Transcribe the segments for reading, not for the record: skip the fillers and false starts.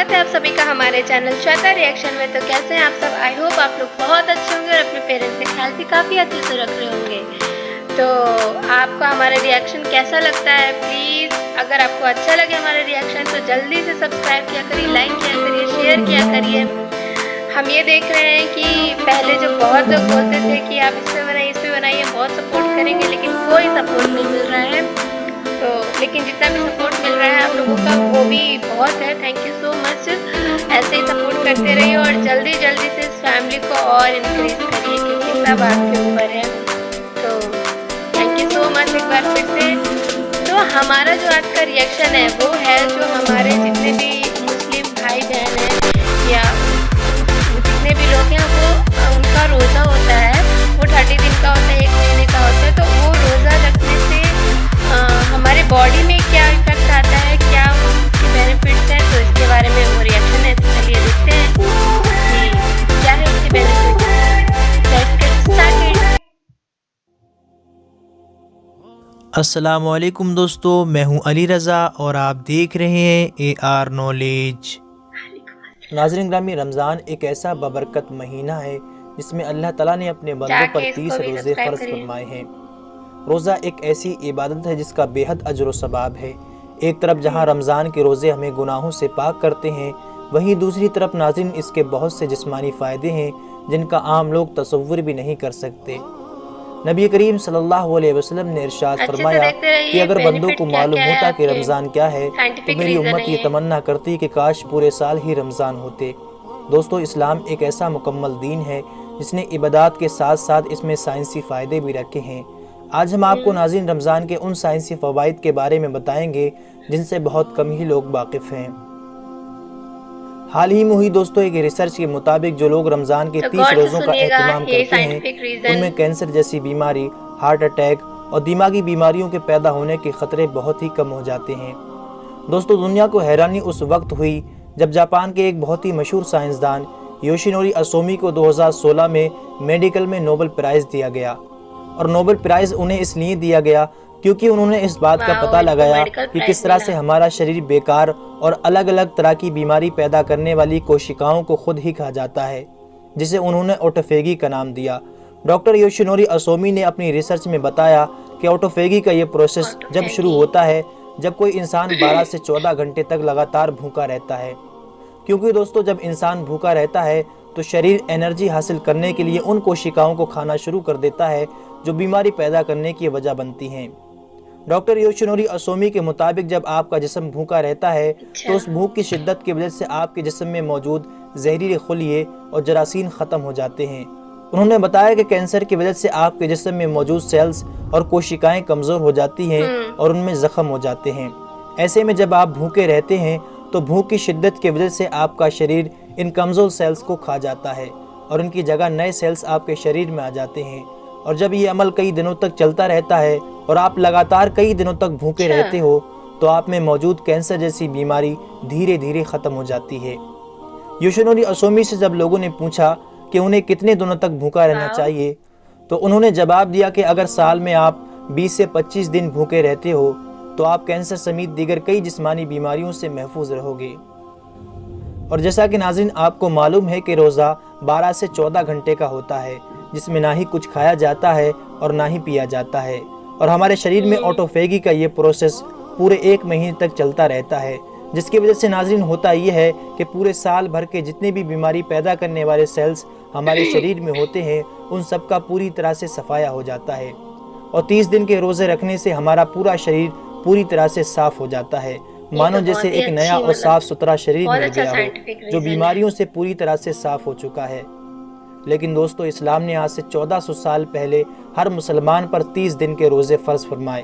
स्वागत है आप सभी का हमारे चैनल श्वेता रिएक्शन में। तो कैसे हैं आप सब? आई होप आप लोग बहुत अच्छे होंगे और अपने पेरेंट्स के ख्याल भी काफ़ी अच्छे से रख रहे होंगे। तो आपको हमारा रिएक्शन कैसा लगता है? प्लीज़ अगर आपको अच्छा लगे हमारा रिएक्शन तो जल्दी से सब्सक्राइब किया करिए, लाइक किया करिए, शेयर किया करिए। हम ये देख रहे हैं कि पहले जो बहुत लोग बोलते थे कि आप इस पे बनाइए, बहुत सपोर्ट करेंगे, लेकिन कोई सपोर्ट नहीं मिल रहा है। तो लेकिन जितना भी सपोर्ट मिल रहा है आप लोगों का वो भी बहुत है। Thank you so much. ऐसे ही सपोर्ट करते रहिए और जल्दी जल्दी से इस फैमिली को और इंक्रीज करिए, क्योंकि सब आपके ऊपर है। तो थैंक यू सो मच एक बार फिर से। तो हमारा जो आज का रिएक्शन है वो है जो हमारे जितने भी मुस्लिम भाई बहन हैं या जितने भी लोग हैं वो उनका रोज़ा होता है, वो 30 दिन का होता है, 1 महीने का होता है। तो वो रोज़ा रखने से हमारे बॉडी में क्या इफेक्ट आता है, क्या उसके बेनिफिट्स हैं, तो इसके बारे में वो रिएक्शन है। तो चलिए देखते हैं कि क्या है इसके बेनिफिट्स। Let's get started. अस्सलामुअलैकुम दोस्तों, मैं हूं अली रज़ा और आप देख रहे हैं AR नॉलेज। नाज़रीन ग्रामी, रमज़ान एक ऐसा बबरकत महीना है जिसमें अल्लाह ताला ने अपने बंदों पर 30 रोज़े फ़र्ज फरमाए हैं। रोज़ा एक ऐसी इबादत है जिसका बेहद अजर व सवाब है। एक तरफ जहां रमज़ान के रोज़े हमें गुनाहों से पाक करते हैं, वहीं दूसरी तरफ नाज़रीन इसके बहुत से जिस्मानी फ़ायदे हैं जिनका आम लोग तसव्वुर भी नहीं कर सकते। नबी करीम सल्लल्लाहु अलैहि वसल्लम ने इरशाद फरमाया कि अगर बंदों को मालूम होता कि रमज़ान क्या है तो मेरी उम्मत ये तमन्ना करती कि काश पूरे साल ही रमज़ान होते। दोस्तों, इस्लाम एक ऐसा मुकम्मल दीन है जिसने इबादत के साथ साथ इसमें साइंसी फ़ायदे भी रखे हैं। आज हम आपको नाज़रीन रमज़ान के उन साइंसी फ़वाइद के बारे में बताएंगे जिनसे बहुत कम ही लोग वाकिफ़ हैं। हाल ही में हुई दोस्तों एक रिसर्च के मुताबिक जो लोग रमज़ान के 30 रोज़ों का एहतमाम करते हैं उनमें कैंसर जैसी बीमारी, हार्ट अटैक और दिमागी बीमारियों के पैदा होने के ख़तरे बहुत ही कम हो जाते हैं। दोस्तों, दुनिया को हैरानी उस वक्त हुई जब जापान के एक बहुत ही मशहूर साइंसदान योशिनोरी असोमी को 2016 में मेडिकल में नोबेल प्राइज़ दिया गया। और नोबेल प्राइज़ उन्हें इसलिए दिया गया क्योंकि उन्होंने इस बात का पता लगाया कि किस तरह से हमारा शरीर बेकार और अलग अलग तरह की बीमारी पैदा करने वाली कोशिकाओं को खुद ही खा जाता है, जिसे उन्होंने ऑटोफेगी का नाम दिया। डॉक्टर योशिनोरी असोमी ने अपनी रिसर्च में बताया कि ऑटोफेगी का ये प्रोसेस जब शुरू होता है जब कोई इंसान 12 से 14 घंटे तक लगातार भूखा रहता है। क्योंकि दोस्तों, जब इंसान भूखा रहता है तो शरीर एनर्जी हासिल करने के लिए उन कोशिकाओं को खाना शुरू कर देता है जो बीमारी पैदा करने की वजह बनती हैं। डॉक्टर योशिनोरी असोमी के मुताबिक जब आपका जिस्म भूखा रहता है तो उस भूख की शिद्दत की वजह से आपके जिस्म में मौजूद जहरीले खुलिये और जरासीम ख़त्म हो जाते हैं। उन्होंने बताया कि कैंसर की वजह से आपके जिस्म में मौजूद सेल्स और कोशिकाएं कमज़ोर हो जाती हैं और उनमें ज़ख्म हो जाते हैं। ऐसे में जब आप भूखे रहते हैं तो भूख की शिद्दत की वजह से आपका शरीर इन कमज़ोर सेल्स को खा जाता है और उनकी जगह नए सेल्स आपके शरीर में आ जाते हैं। और जब ये अमल कई दिनों तक चलता रहता है और आप लगातार कई दिनों तक भूखे रहते हो तो आप में मौजूद कैंसर जैसी बीमारी धीरे धीरे ख़त्म हो जाती है। योशिनोरी असोमी से जब लोगों ने पूछा कि उन्हें कितने दिनों तक भूखा रहना चाहिए तो उन्होंने जवाब दिया कि अगर साल में आप 20 से 25 दिन भूखे रहते हो तो आप कैंसर समेत दीगर कई जिस्मानी बीमारियों से महफूज रहोगे। और जैसा कि नाज़रीन आपको मालूम है कि रोज़ा 12 से 14 घंटे का होता है जिसमें ना ही कुछ खाया जाता है और ना ही पिया जाता है। और हमारे शरीर में ऑटोफेगी का ये प्रोसेस पूरे 1 महीने तक चलता रहता है, जिसकी वजह से नाज़रीन होता ये है कि पूरे साल भर के जितने भी बीमारी पैदा करने वाले सेल्स हमारे शरीर में होते हैं उन सब का पूरी तरह से सफाया हो जाता है। और 30 दिन के रोज़े रखने से हमारा पूरा शरीर पूरी तरह से साफ़ हो जाता है, मानो जैसे एक नया और साफ़ सुथरा शरीर मिल गया हो जो बीमारियों से पूरी तरह से साफ़ हो चुका है। लेकिन दोस्तों, इस्लाम ने आज से 1400 साल पहले हर मुसलमान पर 30 दिन के रोज़े फ़र्ज फरमाए।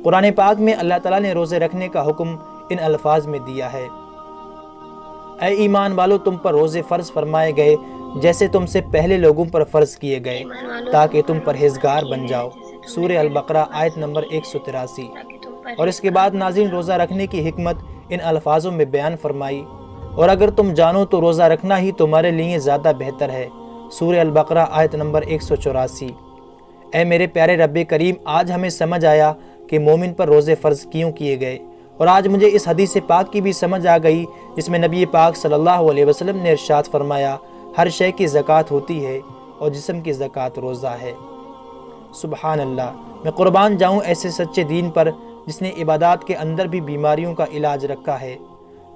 कुरान पाक में अल्लाह ताला ने रोज़े रखने का हुक्म इन अल्फाज में दिया है, ऐ ईमान वालों, तुम पर रोज़े फ़र्ज फरमाए गए जैसे तुमसे पहले लोगों पर फ़र्ज किए गए ताकि तुम परहेज़गार बन जाओ। सूरह अल-बकरा आयत नंबर 183। और इसके बाद नाज़रीन रोज़ा रखने की हिकमत इन अल्फाजों में बयान फरमाई, और अगर तुम जानो तो रोज़ा रखना ही तुम्हारे लिए ज़्यादा बेहतर है। सूरह अल-बकरा आयत नंबर 184। ऐ मेरे प्यारे रब्बे करीम, आज हमें समझ आया कि मोमिन पर रोज़े फ़र्ज क्यों किए गए और आज मुझे इस हदीस पाक की भी समझ आ गई जिसमें नबी पाक सल्लल्लाहु अलैहि वसल्लम ने इरशाद फरमाया, हर शय की ज़कात होती है और जिस्म की ज़कात रोज़ा है। सुबहान अल्लाह, मैं कुर्बान जाऊँ ऐसे सच्चे दीन पर जिसने इबादत के अंदर भी बीमारियों का इलाज रखा है।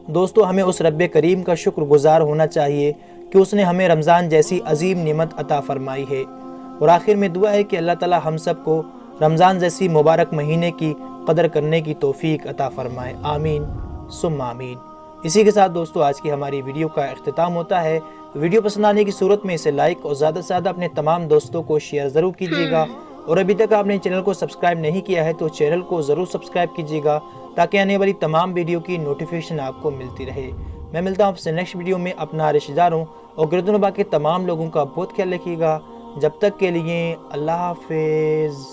दोस्तों, हमें उस रब्बे करीम का शुक्रगुजार होना चाहिए कि उसने हमें रमज़ान जैसी अजीम नेमत अता फरमाई है। और आखिर में दुआ है कि अल्लाह ताला हम सब को रमज़ान जैसी मुबारक महीने की कदर करने की तौफीक अता फरमाए। आमीन सुम्मा आमीन। इसी के साथ दोस्तों आज की हमारी वीडियो का इख्तिताम होता है। वीडियो पसंद आने की सूरत में इसे लाइक और ज़्यादा से ज़्यादा अपने तमाम दोस्तों को शेयर ज़रूर कीजिएगा। और अभी तक आपने चैनल को सब्सक्राइब नहीं किया है तो चैनल को ज़रूर सब्सक्राइब कीजिएगा ताकि आने वाली तमाम वीडियो की नोटिफिकेशन आपको मिलती रहे। मैं मिलता हूँ आपसे नेक्स्ट वीडियो में। अपना रिश्तेदारों और गिरदुनबा के तमाम लोगों का बहुत ख्याल रखिएगा। जब तक के लिए अल्लाह हाफिज़।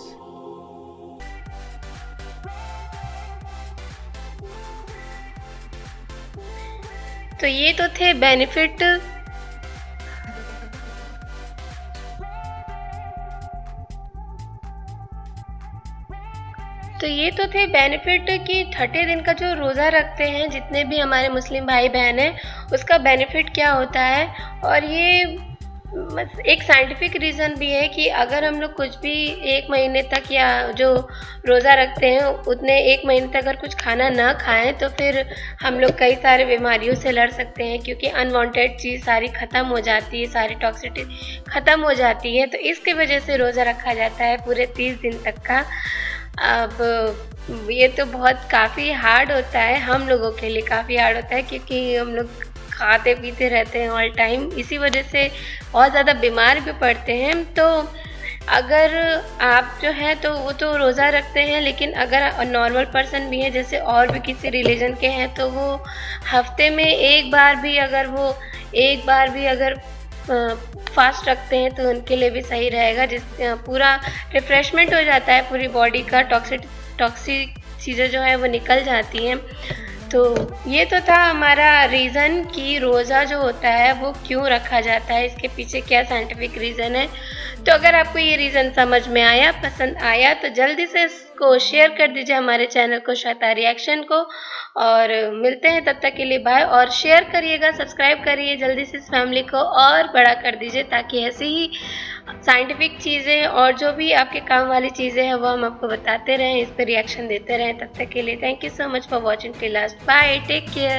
तो ये तो थे बेनिफिट कि 30 दिन का जो रोज़ा रखते हैं जितने भी हमारे मुस्लिम भाई बहन हैं, उसका बेनिफिट क्या होता है। और ये एक साइंटिफिक रीज़न भी है कि अगर हम लोग कुछ भी 1 महीने तक या जो रोज़ा रखते हैं उतने 1 महीने तक अगर कुछ खाना ना खाएं तो फिर हम लोग कई सारे बीमारियों से लड़ सकते हैं, क्योंकि अनवांटेड चीज़ सारी ख़त्म हो जाती है, सारी टॉक्सिसिटी ख़त्म हो जाती है। तो इसकी वजह से रोज़ा रखा जाता है पूरे 30 दिन तक का। अब ये तो बहुत काफ़ी हार्ड होता है, हम लोगों के लिए काफ़ी हार्ड होता है, क्योंकि हम लोग खाते पीते रहते हैं ऑल टाइम, इसी वजह से बहुत ज़्यादा बीमार भी पड़ते हैं। तो अगर आप जो है तो वो तो रोज़ा रखते हैं, लेकिन अगर नॉर्मल पर्सन भी है जैसे और भी किसी रिलीजन के हैं तो वो हफ्ते में एक बार भी अगर फास्ट रखते हैं तो उनके लिए भी सही रहेगा, जिस पूरा रिफ़्रेशमेंट हो जाता है, पूरी बॉडी का टॉक्सिक चीज़ें जो है वो निकल जाती हैं। तो ये तो था हमारा रीज़न कि रोज़ा जो होता है वो क्यों रखा जाता है, इसके पीछे क्या साइंटिफिक रीज़न है। तो अगर आपको ये रीज़न समझ में आया, पसंद आया, तो जल्दी से इसको शेयर कर दीजिए हमारे चैनल को श्वेता रिएक्शन को। और मिलते हैं, तब तक के लिए बाय। और शेयर करिएगा, सब्सक्राइब करिए जल्दी से इस फैमिली को और बड़ा कर दीजिए, ताकि ऐसे ही साइंटिफिक चीज़ें और जो भी आपके काम वाली चीज़ें हैं वो हम आपको बताते रहें, इस पर रिएक्शन देते रहें। तब तक के लिए thank you so much for watching till last. Bye, take care.